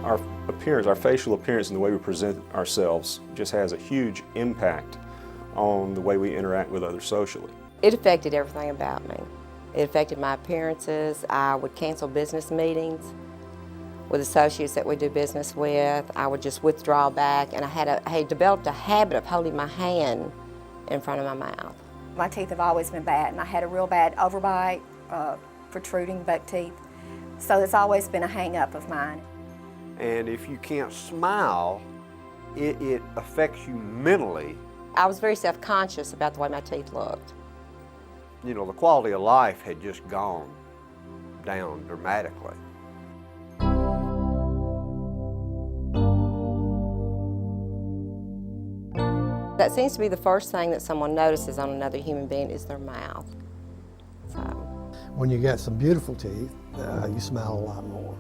Our appearance, our facial appearance and the way we present ourselves just has a huge impact on the way we interact with others socially. It affected everything about me. It affected my appearances. I would cancel business meetings with associates that we do business with. I would just withdraw back, and I had developed a habit of holding my hand in front of my mouth. My teeth have always been bad, and I had a real bad overbite, protruding buck teeth. So it's always been a hang-up of mine. And if you can't smile, it affects you mentally. I was very self-conscious about the way my teeth looked. You know, the quality of life had just gone down dramatically. That seems to be the first thing that someone notices on another human being is their mouth. So. When you got some beautiful teeth, you smile a lot more.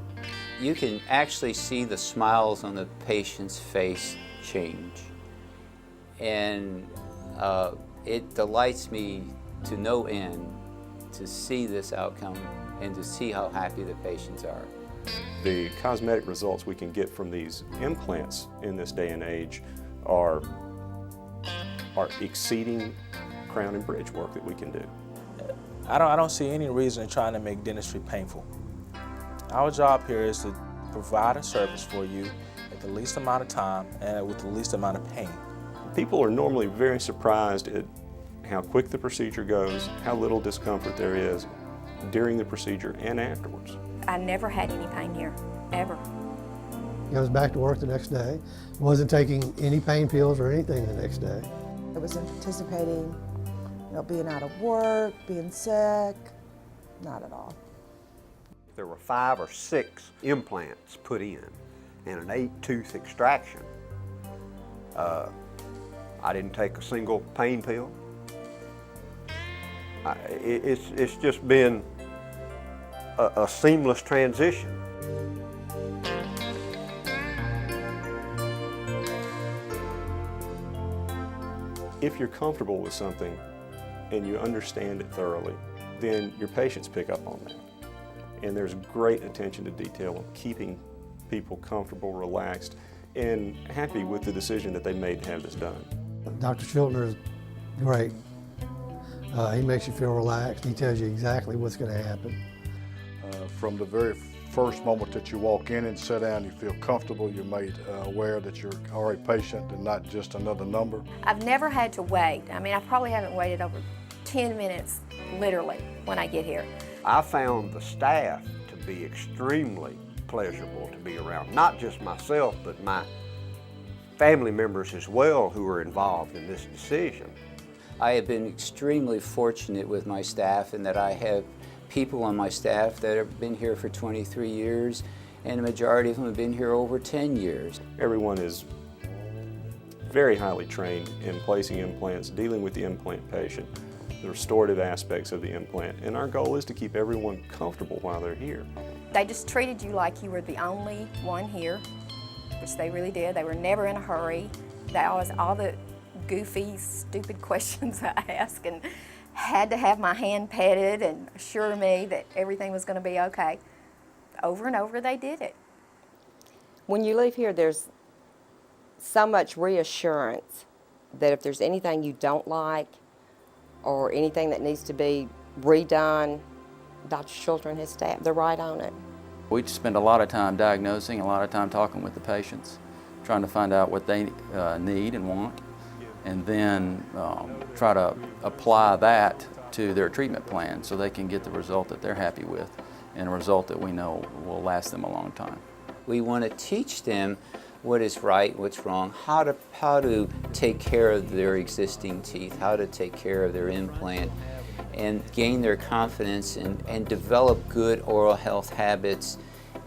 You can actually see the smiles on the patient's face change. And it delights me to no end to see this outcome and to see how happy the patients are. The cosmetic results we can get from these implants in this day and age are exceeding crown and bridge work that we can do. I don't see any reason in trying to make dentistry painful. Our job here is to provide a service for you at the least amount of time and with the least amount of pain. People are normally very surprised at how quick the procedure goes, how little discomfort there is during the procedure and afterwards. I never had any pain here, ever. I was back to work the next day. Wasn't taking any pain pills or anything the next day. I was anticipating, being out of work, being sick. Not at all. There were 5 or 6 implants put in and an 8-tooth extraction. I didn't take a single pain pill. It's just been a seamless transition. If you're comfortable with something and you understand it thoroughly, then your patients pick up on that. And there's great attention to detail on keeping people comfortable, relaxed, and happy with the decision that they made to have this done. Dr. Schiltner is great. He makes you feel relaxed. He tells you exactly what's going to happen. From the very first moment that you walk in and sit down, you feel comfortable. You're made aware that you're already a patient and not just another number. I've never had to wait. I mean, I probably haven't waited over 10 minutes, literally, when I get here. I found the staff to be extremely pleasurable to be around. Not just myself, but my family members as well who are involved in this decision. I have been extremely fortunate with my staff in that I have people on my staff that have been here for 23 years, and the majority of them have been here over 10 years. Everyone is very highly trained in placing implants, dealing with the implant patient, the restorative aspects of the implant, and our goal is to keep everyone comfortable while they're here. They just treated you like you were the only one here, which they really did. They were never in a hurry. They always, all the goofy, stupid questions I asked, and had to have my hand petted and assure me that everything was going to be okay. Over and over they did it. When you leave here, there's so much reassurance that if there's anything you don't like or anything that needs to be redone, Dr. Schiltner and his staff, they're right on it. We spend a lot of time diagnosing, a lot of time talking with the patients, trying to find out what they need and want, and then try to apply that to their treatment plan so they can get the result that they're happy with and a result that we know will last them a long time. We want to teach them what is right, what's wrong, how to take care of their existing teeth, how to take care of their implant, and gain their confidence and develop good oral health habits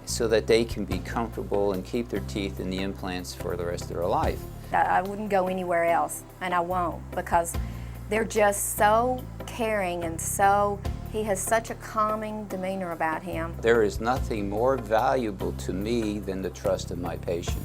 so that they can be comfortable and keep their teeth in the implants for the rest of their life. I wouldn't go anywhere else, and I won't, because they're just so caring and he has such a calming demeanor about him. There is nothing more valuable to me than the trust of my patient.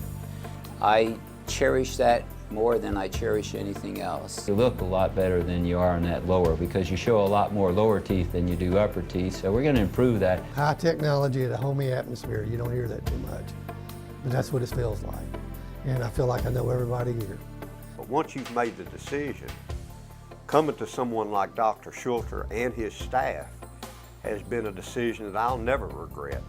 I cherish that more than I cherish anything else. You look a lot better than you are in that lower because you show a lot more lower teeth than you do upper teeth, so we're going to improve that. High technology at a homey atmosphere, you don't hear that too much. but that's what it feels like. And I feel like I know everybody here. But once you've made the decision, coming to someone like Dr. Schulter and his staff has been a decision that I'll never regret.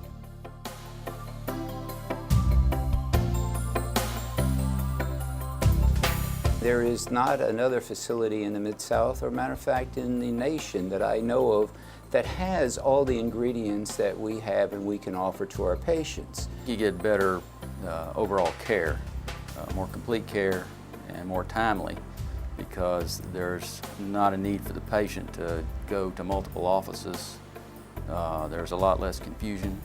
There is not another facility in the Mid-South, or matter of fact in the nation that I know of, that has all the ingredients that we have and we can offer to our patients. You get better overall care, more complete care, and more timely, because there's not a need for the patient to go to multiple offices. There's a lot less confusion.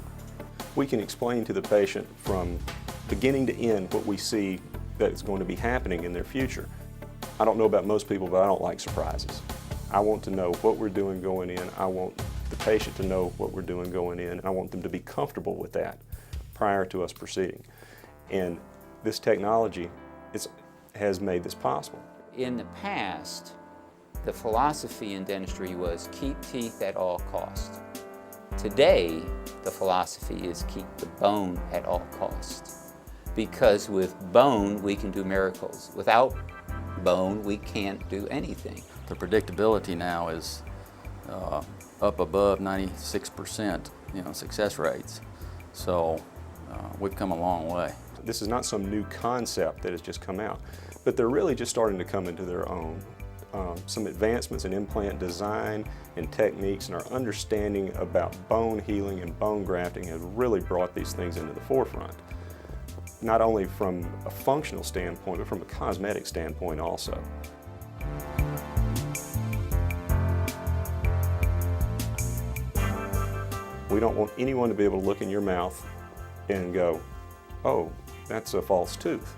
We can explain to the patient from beginning to end what we see that is going to be happening in their future. I don't know about most people, but I don't like surprises. I want to know what we're doing going in. I want the patient to know what we're doing going in. I want them to be comfortable with that prior to us proceeding. And this technology has made this possible. In the past, the philosophy in dentistry was keep teeth at all costs. Today, the philosophy is keep the bone at all costs. Because with bone, we can do miracles. Without bone, we can't do anything. The predictability now is up above 96%, success rates. So we've come a long way. This is not some new concept that has just come out, but they're really just starting to come into their own. Some advancements in implant design and techniques and our understanding about bone healing and bone grafting have really brought these things into the forefront. Not only from a functional standpoint, but from a cosmetic standpoint also. We don't want anyone to be able to look in your mouth and go, oh, that's a false tooth.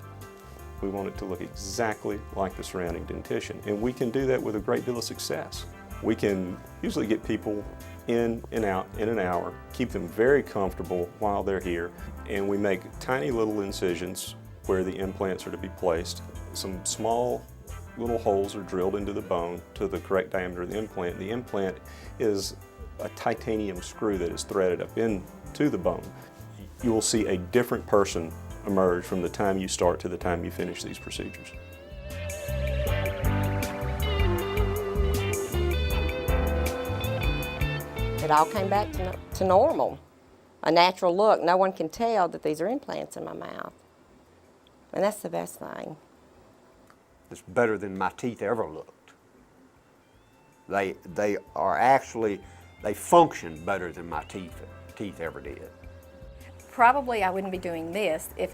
We want it to look exactly like the surrounding dentition, and we can do that with a great deal of success. We can usually get people in and out in an hour, keep them very comfortable while they're here, and we make tiny little incisions where the implants are to be placed. Some small little holes are drilled into the bone to the correct diameter of the implant. The implant is a titanium screw that is threaded up into the bone. You will see a different person emerge from the time you start to the time you finish these procedures. It all came back to normal, a natural look. No one can tell that these are implants in my mouth. And that's the best thing. It's better than my teeth ever looked. They are actually, they function better than my teeth ever did. Probably I wouldn't be doing this if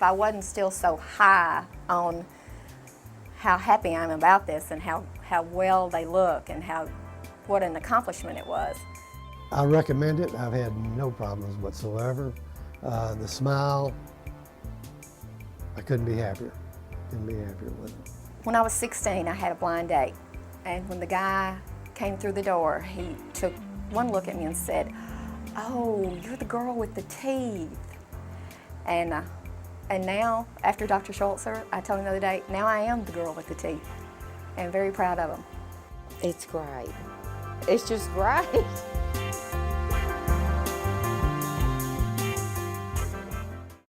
I wasn't still so high on how happy I am about this and how well they look and what an accomplishment it was. I recommend it. I've had no problems whatsoever. The smile, I couldn't be happier. Couldn't be happier with it. When I was 16, I had a blind date, and when the guy came through the door, he took one look at me and said, "Oh, you're the girl with the teeth." And now, after Dr. Schultzer, I told him the other day, now I am the girl with the teeth. And I'm very proud of him. It's great. It's just great.